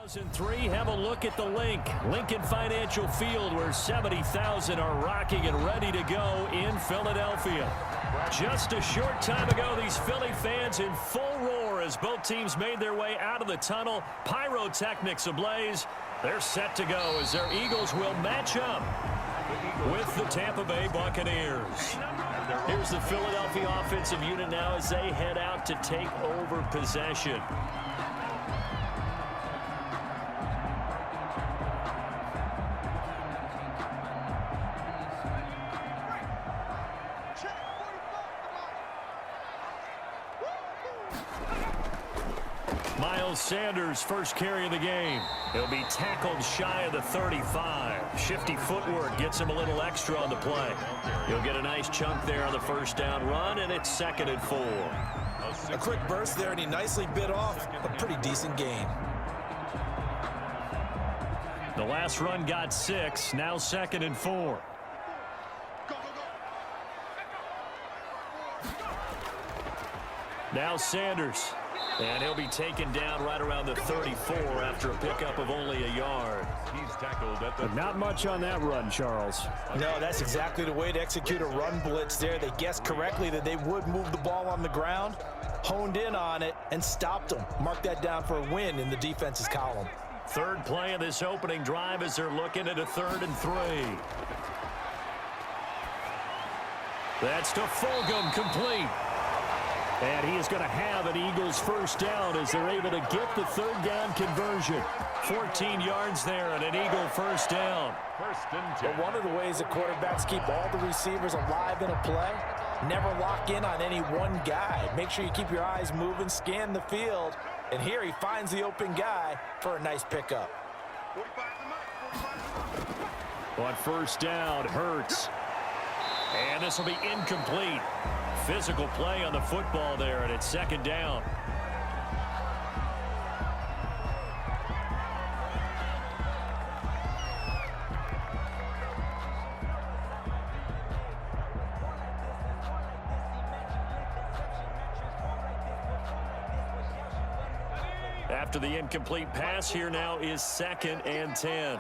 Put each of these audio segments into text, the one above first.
2003, have a look at the Lincoln Financial Field, where 70,000 are rocking and ready to go in Philadelphia. Just a short time ago, these Philly fans in full roar as both teams made their way out of the tunnel. Pyrotechnics ablaze. They're set to go as their Eagles will match up with the Tampa Bay Buccaneers. Here's the Philadelphia offensive unit now as they head out to take over possession. Sanders first carry of the game. He'll be tackled shy of the 35. Shifty footwork gets him a little extra on the play. He'll get a nice chunk there on the first down run, and it's 2nd and 4. A quick burst there, and he nicely bit off a pretty decent gain. The last run got 6, now 2nd and 4. Now Sanders. And he'll be taken down right around the 34 after a pickup of only a yard. He's tackled at the... Not much on that run, Charles. No, that's exactly the way to execute a run blitz there. They guessed correctly that they would move the ball on the ground, honed in on it, and stopped them. Mark that down for a win in the defense's column. Third play of this opening drive as they're looking at a 3rd and 3. That's to Fulgham, complete. And he is going to have an Eagles first down as they're able to get the 3rd down conversion. 14 yards there and an Eagle first down. But one of the ways that quarterbacks keep all the receivers alive in a play, never lock in on any one guy. Make sure you keep your eyes moving, scan the field. And here he finds the open guy for a nice pickup. On first down, Hurts. And this will be incomplete. Physical play on the football there, and it's 2nd down. After the incomplete pass, here now is 2nd and 10.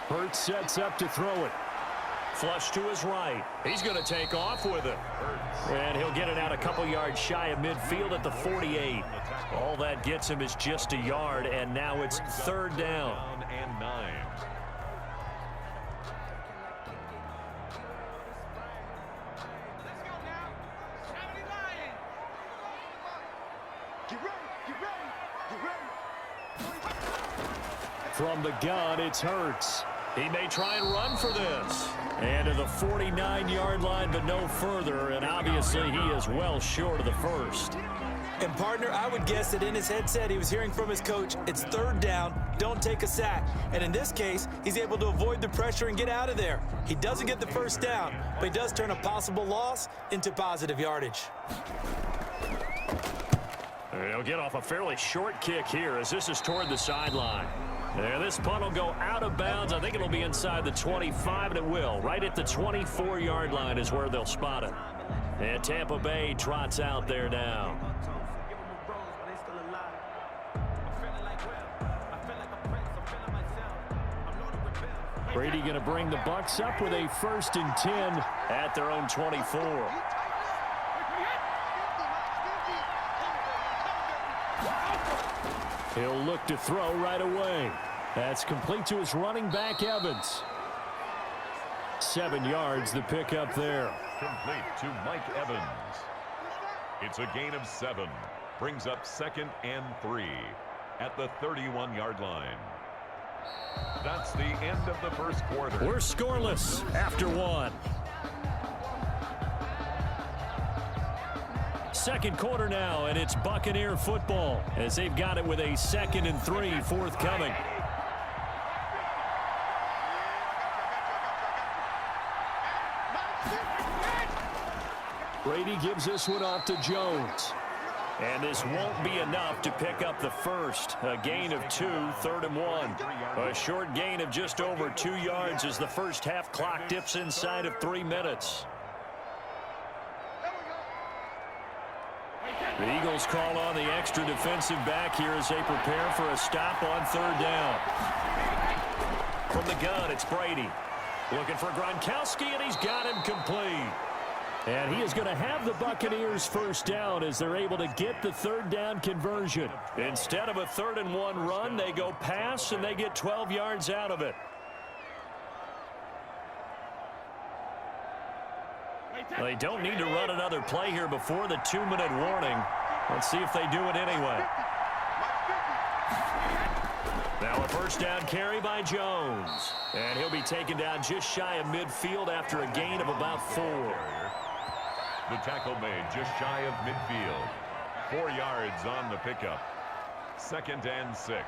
Hurts sets up to throw it. Flush to his right. He's going to take off with it. And he'll get it out a couple yards shy of midfield at the 48. All that gets him is just a yard, and now it's 3rd down. And 9. From the gun, it's Hurts. He may try and run for this. And to the 49-yard line, but no further. And obviously, he is well short of the first. And, partner, I would guess that in his headset he was hearing from his coach, it's 3rd down, don't take a sack. And in this case, he's able to avoid the pressure and get out of there. He doesn't get the first down, but he does turn a possible loss into positive yardage. He'll get off a fairly short kick here as this is toward the sideline. There, this punt will go out of bounds. I think it'll be inside the 25, and it will. Right at the 24-yard line is where they'll spot it. And Tampa Bay trots out there now. Brady going to bring the Bucs up with a 1st and 10 at their own 24. He'll look to throw right away. That's complete to his running back, Evans. 7 yards, the pickup there. Complete to Mike Evans. It's a gain of 7. Brings up 2nd and 3 at the 31-yard line. That's the end of the first quarter. We're scoreless after 1. Second quarter now, and it's Buccaneer football as they've got it with a 2nd and 3 forthcoming. Brady gives this one off to Jones. And this won't be enough to pick up the first. A gain of 2, 3rd and 1. A short gain of just over 2 yards as the first half clock dips inside of 3 minutes. The Eagles call on the extra defensive back here as they prepare for a stop on third down. From the gun, it's Brady. Looking for Gronkowski, and he's got him complete. And he is going to have the Buccaneers first down as they're able to get the third down conversion. Instead of a 3rd-and-1 run, they go pass, and they get 12 yards out of it. They don't need to run another play here before the 2-minute warning. Let's see if they do it anyway. Now a first down carry by Jones. And he'll be taken down just shy of midfield after a gain of about 4. The tackle made just shy of midfield. 4 yards on the pickup. 2nd and 6.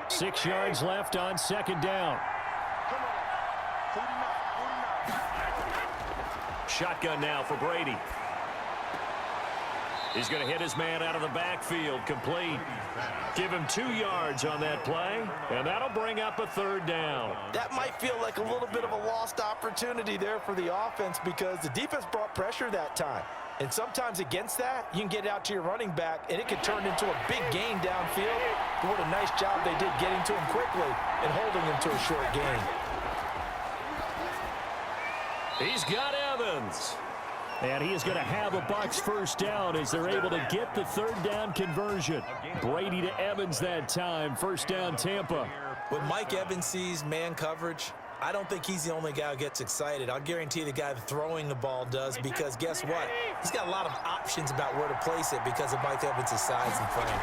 Six yards left on 2nd down. Shotgun now for Brady. He's going to hit his man out of the backfield, complete. Give him 2 yards on that play, and that'll bring up a 3rd down. That might feel like a little bit of a lost opportunity there for the offense because the defense brought pressure that time. And sometimes against that, you can get out to your running back, and it could turn into a big gain downfield. But what a nice job they did getting to him quickly and holding him to a short gain. He's got Evans. And he is going to have a Bucs first down as they're able to get the 3rd down conversion. Brady to Evans that time. First down, Tampa. When Mike Evans sees man coverage, I don't think he's the only guy who gets excited. I'll guarantee the guy throwing the ball does because guess what? He's got a lot of options about where to place it because of Mike Evans' size and frame.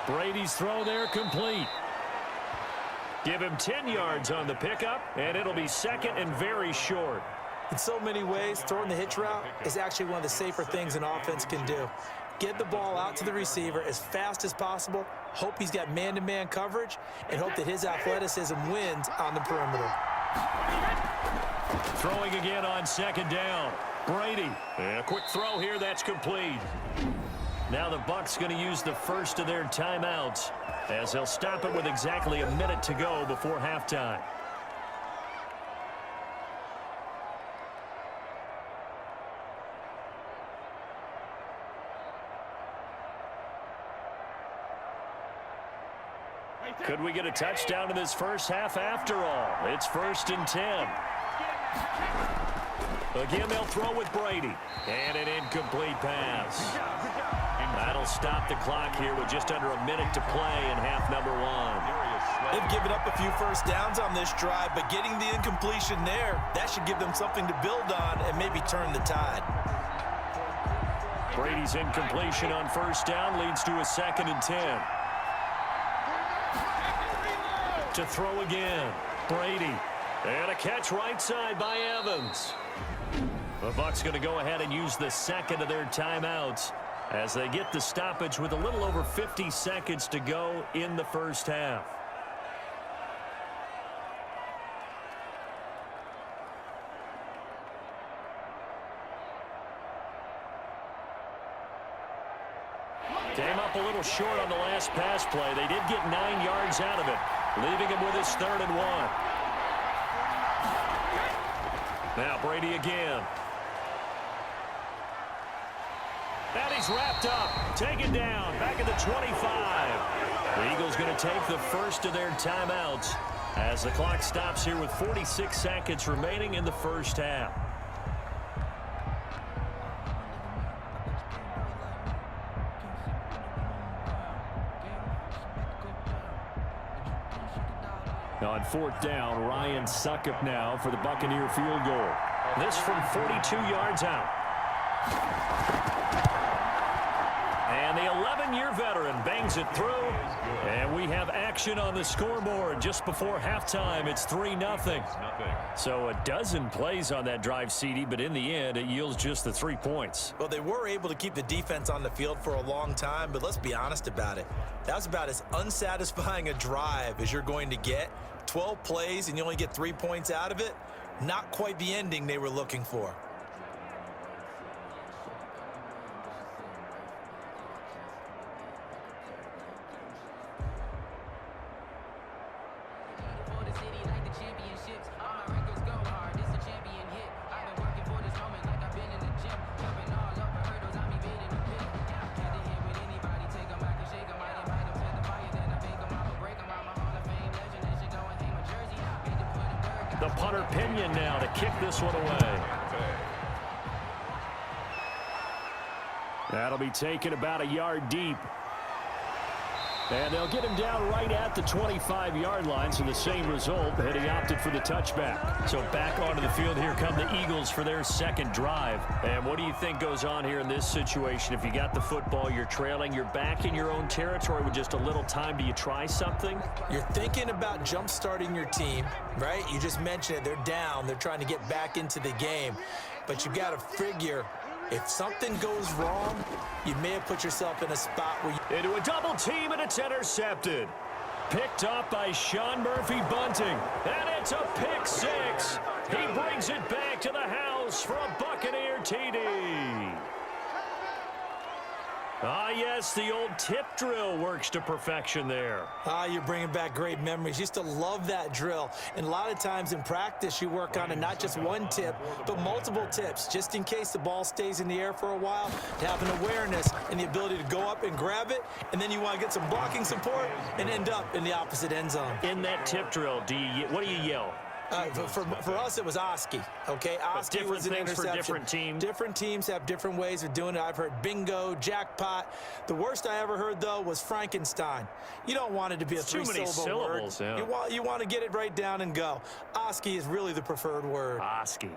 Brady's throw there complete. Give him 10 yards on the pickup, and it'll be 2nd and very short. In so many ways, throwing the hitch route is actually one of the safer things an offense can do. Get the ball out to the receiver as fast as possible, hope he's got man-to-man coverage, and hope that his athleticism wins on the perimeter. Throwing again on 2nd down. Brady. And a quick throw here, that's complete. Now the Bucs going to use the first of their timeouts as they'll stop it with exactly a minute to go before halftime. Could we get a touchdown in this first half after all? It's 1st and 10. Again, they'll throw with Brady. And an incomplete pass. That'll stop the clock here with just under a minute to play in half number 1. They've given up a few first downs on this drive, but getting the incompletion there, that should give them something to build on and maybe turn the tide. Brady's incompletion on first down leads to a 2nd and 10. To throw again, Brady. And a catch right side by Evans. The Bucs going to go ahead and use the 2nd of their timeouts as they get the stoppage with a little over 50 seconds to go in the first half. Came up a little short on the last pass play. They did get 9 yards out of it, leaving him with his 3rd and 1. Now Brady again. And he's wrapped up, taken down, back at the 25. The Eagles going to take the first of their timeouts as the clock stops here with 46 seconds remaining in the first half. On 4th down, Ryan Succop now for the Buccaneer field goal. This from 42 yards out. And the 11-year veteran bangs it through. And we have action on the scoreboard just before halftime. It's 3-0. So a dozen plays on that drive, CD, but in the end, it yields just the 3 points. Well, they were able to keep the defense on the field for a long time, but let's be honest about it. That was about as unsatisfying a drive as you're going to get. 12 plays and you only get 3 points out of it. Not quite the ending they were looking for. The punter Pinion now to kick this one away. That'll be taken about a yard deep. And they'll get him down right at the 25-yard line, so the same result, but he opted for the touchback. So back onto the field, here come the Eagles for their second drive. And what do you think goes on here in this situation? If you got the football, you're trailing, you're back in your own territory with just a little time, do you try something? You're thinking about jump-starting your team, right? You just mentioned it. They're down. They're trying to get back into the game. But you got to figure, if something goes wrong, you may have put yourself in a spot where you... Into a double team, and it's intercepted. Picked up by Sean Murphy Bunting. And it's a pick six. He brings it back to the house for a Buccaneer TD. Ah, yes, the old tip drill works to perfection there. Ah, you're bringing back great memories. Used to love that drill. And a lot of times in practice, you work on it, not just one tip, but multiple tips, just in case the ball stays in the air for a while, to have an awareness and the ability to go up and grab it, and then you want to get some blocking support and end up in the opposite end zone. In that tip drill, what do you yell? For us, it was Oski, okay? Oski was an interception. For different teams. Different teams have different ways of doing it. I've heard bingo, jackpot. The worst I ever heard, though, was Frankenstein. You don't want it to be a three-syllable word. Yeah. You want to get it right down and go. Oski is really the preferred word. Oski.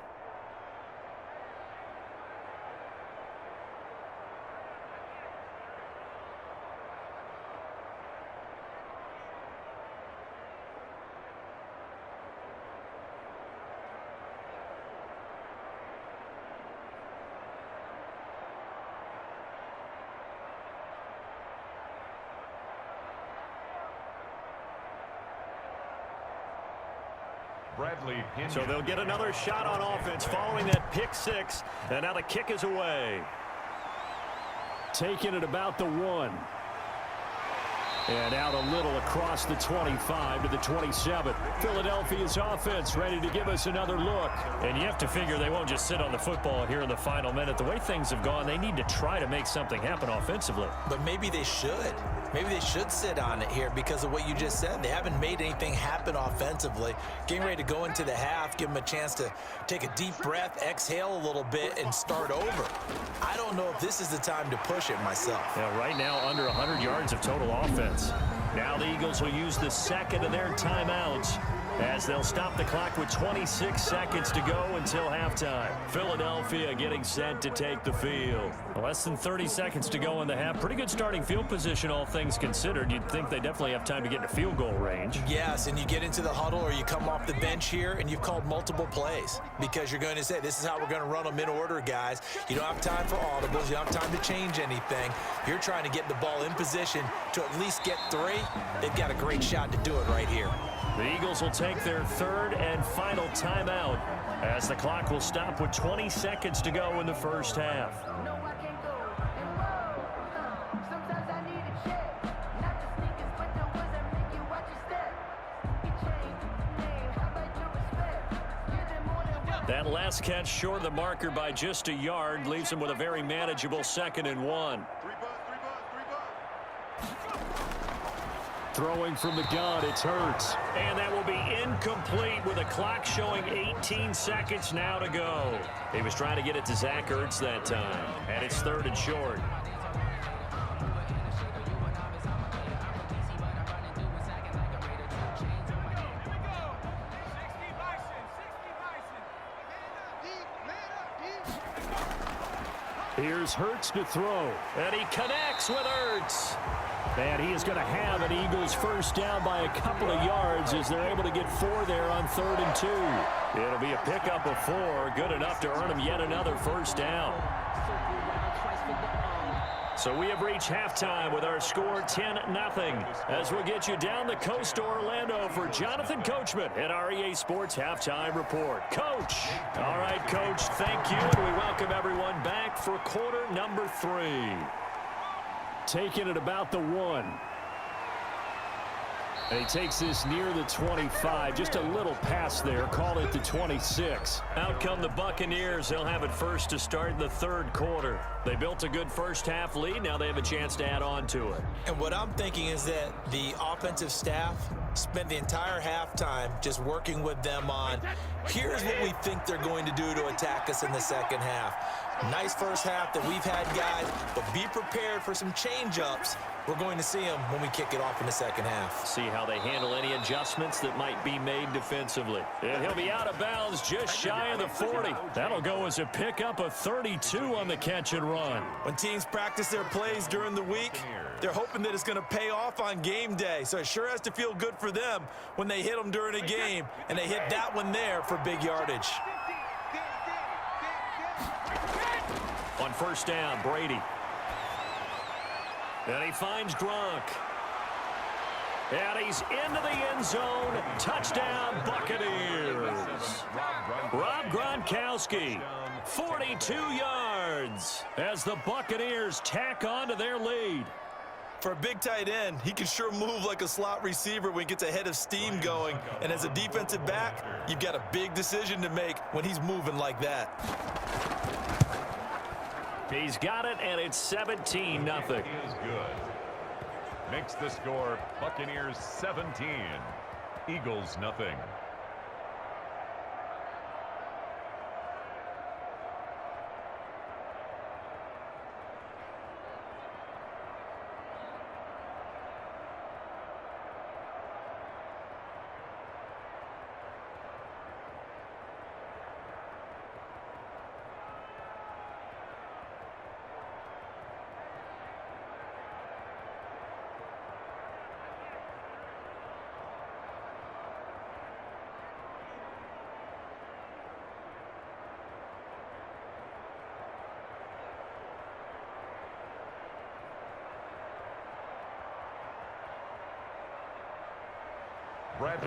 So they'll get another shot on offense following that pick six. And now the kick is away. Taking it about the 1. And out a little across the 25 to the 27. Philadelphia's offense ready to give us another look. And you have to figure they won't just sit on the football here in the final minute. The way things have gone, they need to try to make something happen offensively. But maybe they should. Maybe they should sit on it here because of what you just said. They haven't made anything happen offensively. Getting ready to go into the half, give them a chance to take a deep breath, exhale a little bit, and start over. I don't know if this is the time to push it myself. Yeah, right now under 100 yards of total offense. Now the Eagles will use the second of their timeouts as they'll stop the clock with 26 seconds to go until halftime. Philadelphia getting set to take the field. Less than 30 seconds to go in the half. Pretty good starting field position, all things considered. You'd think they definitely have time to get into field goal range. Yes, and you get into the huddle or you come off the bench here and you've called multiple plays because you're going to say, this is how we're going to run them in order, guys. You don't have time for audibles. You don't have time to change anything. You're trying to get the ball in position to at least get 3. They've got a great shot to do it right here. The Eagles will take their third and final timeout as the clock will stop with 20 seconds to go in the first half. That last catch short of the marker by just a yard leaves him with a very manageable 2nd and 1. Throwing from the gun, it's Hurts. And that will be incomplete with a clock showing 18 seconds now to go. He was trying to get it to Zach Ertz that time. And it's 3rd and short. Here's Hurts to throw. And he connects with Ertz. And he is going to have an Eagles first down by a couple of yards as they're able to get 4 there on 3rd and 2. It'll be a pickup of 4, good enough to earn him yet another first down. So we have reached halftime with our score 10-0 as we'll get you down the coast to Orlando for Jonathan Coachman at our EA Sports Halftime Report. Coach. All right, Coach, thank you. And we welcome everyone back for quarter number 3. Taking it about the 1. And he takes this near the 25, just a little pass there, call it the 26. Out come the Buccaneers. They'll have it first to start the third quarter. They built a good first half lead. Now they have a chance to add on to it. And what I'm thinking is that the offensive staff spent the entire halftime just working with them on, here's what we think they're going to do to attack us in the second half. Nice first half that we've had, guys, but be prepared for some change-ups. We're going to see them when we kick it off in the second half. See how they handle any adjustments that might be made defensively. And he'll be out of bounds just shy of the 40. That'll go as a pickup of 32 on the catch and run. When teams practice their plays during the week, they're hoping that it's going to pay off on game day. So it sure has to feel good for them when they hit them during a game, and they hit that one there for big yardage. On first down, Brady. And he finds Gronk. And he's into the end zone. Touchdown, Buccaneers. Rob Gronkowski, 42 yards, as the Buccaneers tack on to their lead. For a big tight end, he can sure move like a slot receiver when he gets a head of steam going. And as a defensive back, you've got a big decision to make when he's moving like that. He's got it, and it's 17-0. Is good. Makes the score Buccaneers 17, Eagles nothing.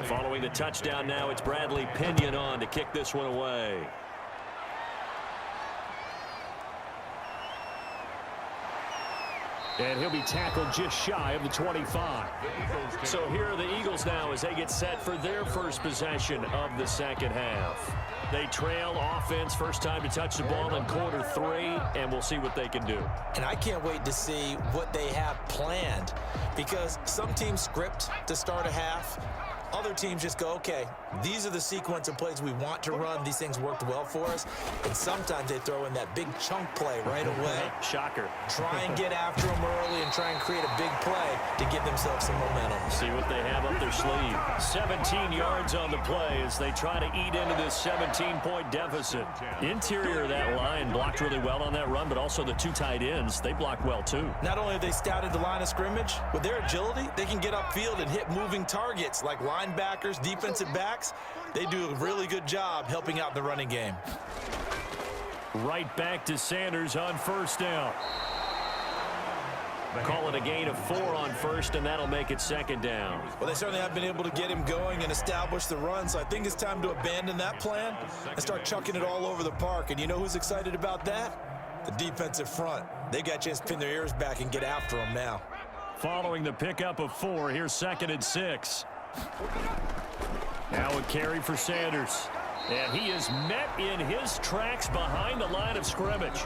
Following the touchdown now, it's Bradley Pinion on to kick this one away. And he'll be tackled just shy of the 25. So here are the Eagles now as they get set for their first possession of the second half. They trail offense, first time to touch the ball in quarter 3, and we'll see what they can do. And I can't wait to see what they have planned, because some teams script to start a half. Other teams just go, okay, these are the sequence of plays we want to run. These things worked well for us. And sometimes they throw in that big chunk play right away. Shocker. Try and get after them early and try and create a big play to give themselves some momentum. See what they have up their sleeve. 17 yards on the play as they try to eat into this 17-point deficit. Interior of that line blocked really well on that run, but also the two tight ends, they blocked well too. Not only have they scouted the line of scrimmage, with their agility, they can get upfield and hit moving targets like linebackers, defensive backs. They do a really good job helping out the running game. Right back to Sanders on first down. Call it a gain of 4 on first, and that'll make it second down. Well, they certainly have been able to get him going and establish the run, so I think it's time to abandon that plan and start chucking it all over the park. And you know who's excited about that? The defensive front. They got a chance to pin their ears back and get after him now. Following the pickup of 4, here's 2nd and 6. Now a carry for Sanders. And he is met in his tracks behind the line of scrimmage.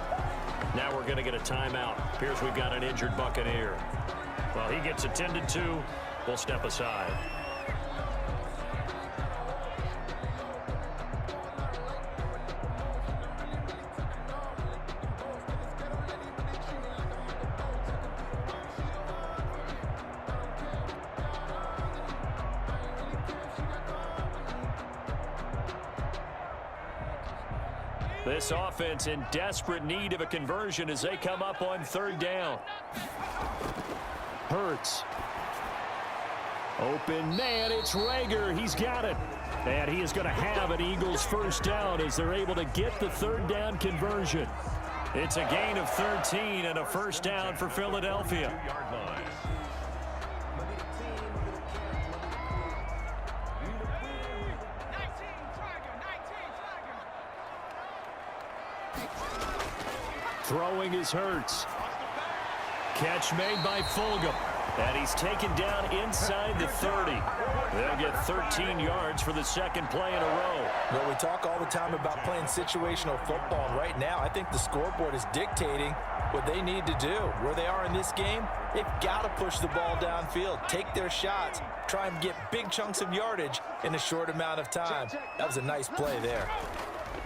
Now we're going to get a timeout. Appears we've got an injured Buccaneer. Well, he gets attended to. We'll step aside. This offense in desperate need of a conversion as they come up on 3rd down. Hurts. Open man, it's Rager. He's got it. And he is going to have an Eagles first down as they're able to get the 3rd down conversion. It's a gain of 13 and a first down for Philadelphia. Throwing is Hurts. Catch made by Fulgham. And he's taken down inside the 30. They'll get 13 yards for the second play in a row. Well, we talk all the time about playing situational football. And right now, I think the scoreboard is dictating what they need to do. Where they are in this game, they've got to push the ball downfield, take their shots, try and get big chunks of yardage in a short amount of time. That was a nice play there.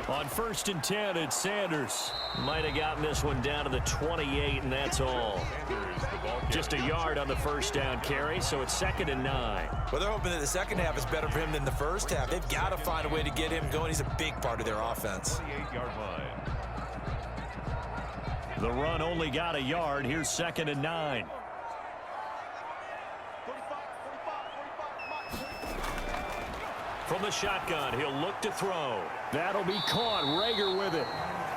On 1st and 10, it's Sanders. Might have gotten this one down to the 28, and that's all. Just a yard on the first down carry, so it's 2nd and 9. Well, they're hoping that the second half is better for him than the first half. They've got to find a way to get him going. He's a big part of their offense. 28-yard line. The run only got a yard. Here's 2nd and 9. From the shotgun, he'll look to throw. That'll be caught. Rager with it.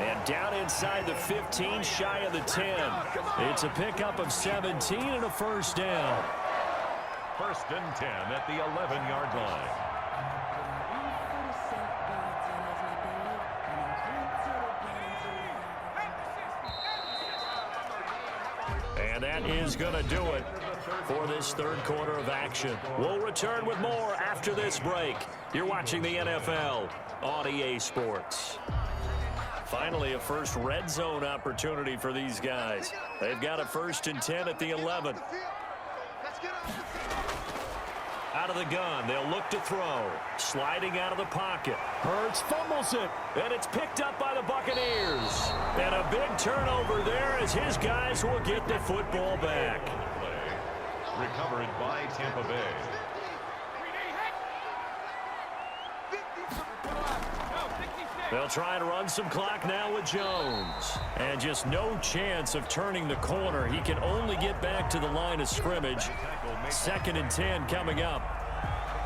And down inside the 15, shy of the 10. It's a pickup of 17 and a first down. 1st and 10 at the 11-yard line. And that is going to do it for this third quarter of action. We'll return with more after this break. You're watching the NFL on EA Sports. Finally, a first red zone opportunity for these guys. They've got a 1st and 10 at the 11. Out of the gun, they'll look to throw. Sliding out of the pocket. Hurts fumbles it, and it's picked up by the Buccaneers. And a big turnover there as his guys will get the football back. Recovered by Tampa Bay. They'll try and run some clock now with Jones. And just no chance of turning the corner. He can only get back to the line of scrimmage. 2nd and 10 coming up.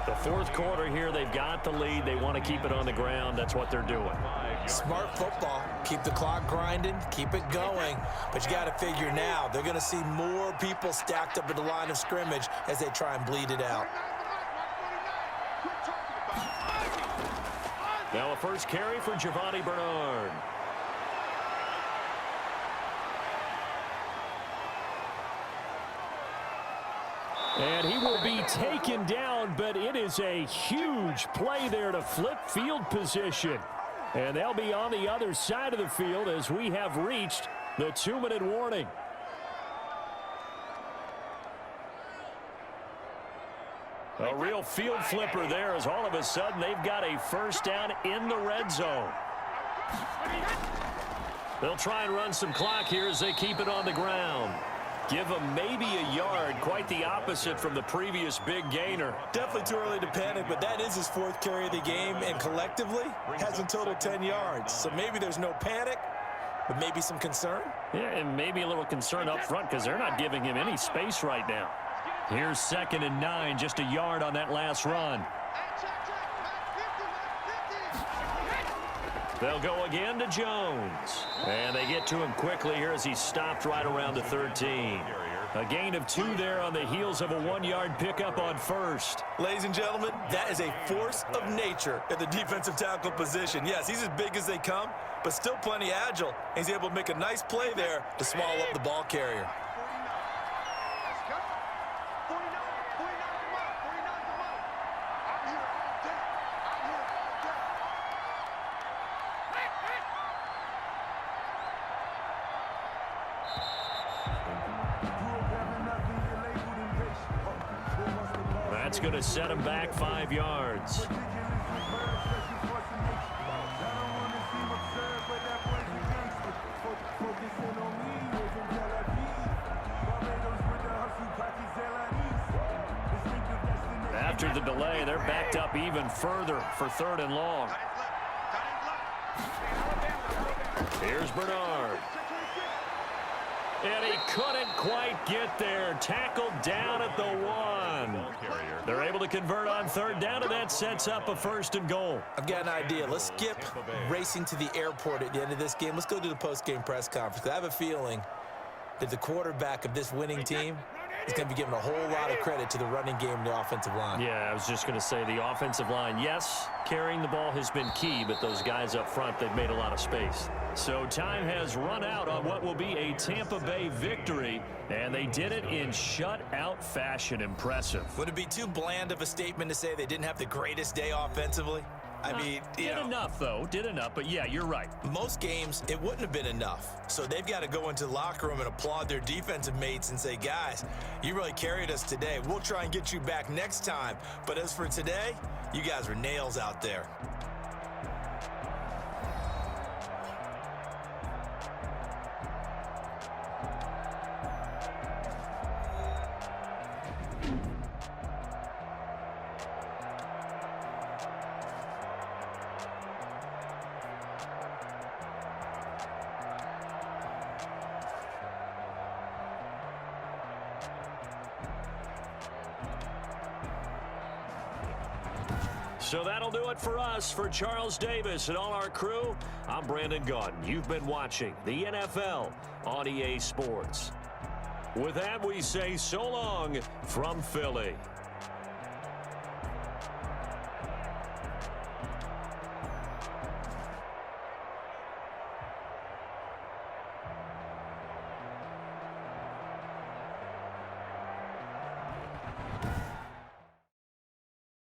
The fourth quarter here, they've got the lead. They want to keep it on the ground. That's what they're doing. Smart football. Keep the clock grinding. Keep it going. But you got to figure now, they're going to see more people stacked up at the line of scrimmage as they try and bleed it out. Now a first carry for Giovanni Bernard. And he will be taken down, but it is a huge play there to flip field position. And they'll be on the other side of the field as we have reached the 2-minute warning. A real field flipper there as all of a sudden they've got a first down in the red zone. They'll try and run some clock here as they keep it on the ground. Give them maybe a yard, quite the opposite from the previous big gainer. Definitely too early to panic, but that is his 4th carry of the game, and collectively has in total 10 yards. So maybe there's no panic, but maybe some concern. Yeah, and maybe a little concern up front because they're not giving him any space right now. Here's 2nd and 9, just a yard on that last run. They'll go again to Jones. And they get to him quickly here as he stopped right around the 13. A gain of 2 there on the heels of a 1-yard pickup on first. Ladies and gentlemen, that is a force of nature at the defensive tackle position. Yes, he's as big as they come, but still plenty agile. He's able to make a nice play there to swallow up the ball carrier. That's going to set him back 5 yards. After the delay, they're backed up even further for 3rd and long. Here's Bernard. And he couldn't quite get there. Tackled down at the 1. They're able to convert on 3rd down, and that sets up a 1st and goal. I've got an idea. Let's skip racing to the airport at the end of this game. Let's go to the post-game press conference. I have a feeling that the quarterback of this winning team is going to be giving a whole lot of credit to the running game and the offensive line. Yeah, I was just going to say the offensive line, yes, carrying the ball has been key, but those guys up front, they've made a lot of space. So time has run out on what will be a Tampa Bay victory, and they did it in shutout fashion. Impressive. Would it be too bland of a statement to say they didn't have the greatest day offensively? I mean, did enough, though. Did enough. But, yeah, you're right. Most games, it wouldn't have been enough. So they've got to go into the locker room and applaud their defensive mates and say, guys, you really carried us today. We'll try and get you back next time. But as for today, you guys were nails out there. So that'll do it for us. For Charles Davis and all our crew, I'm Brandon Gaudin. You've been watching the NFL on EA Sports. With that, we say so long from Philly.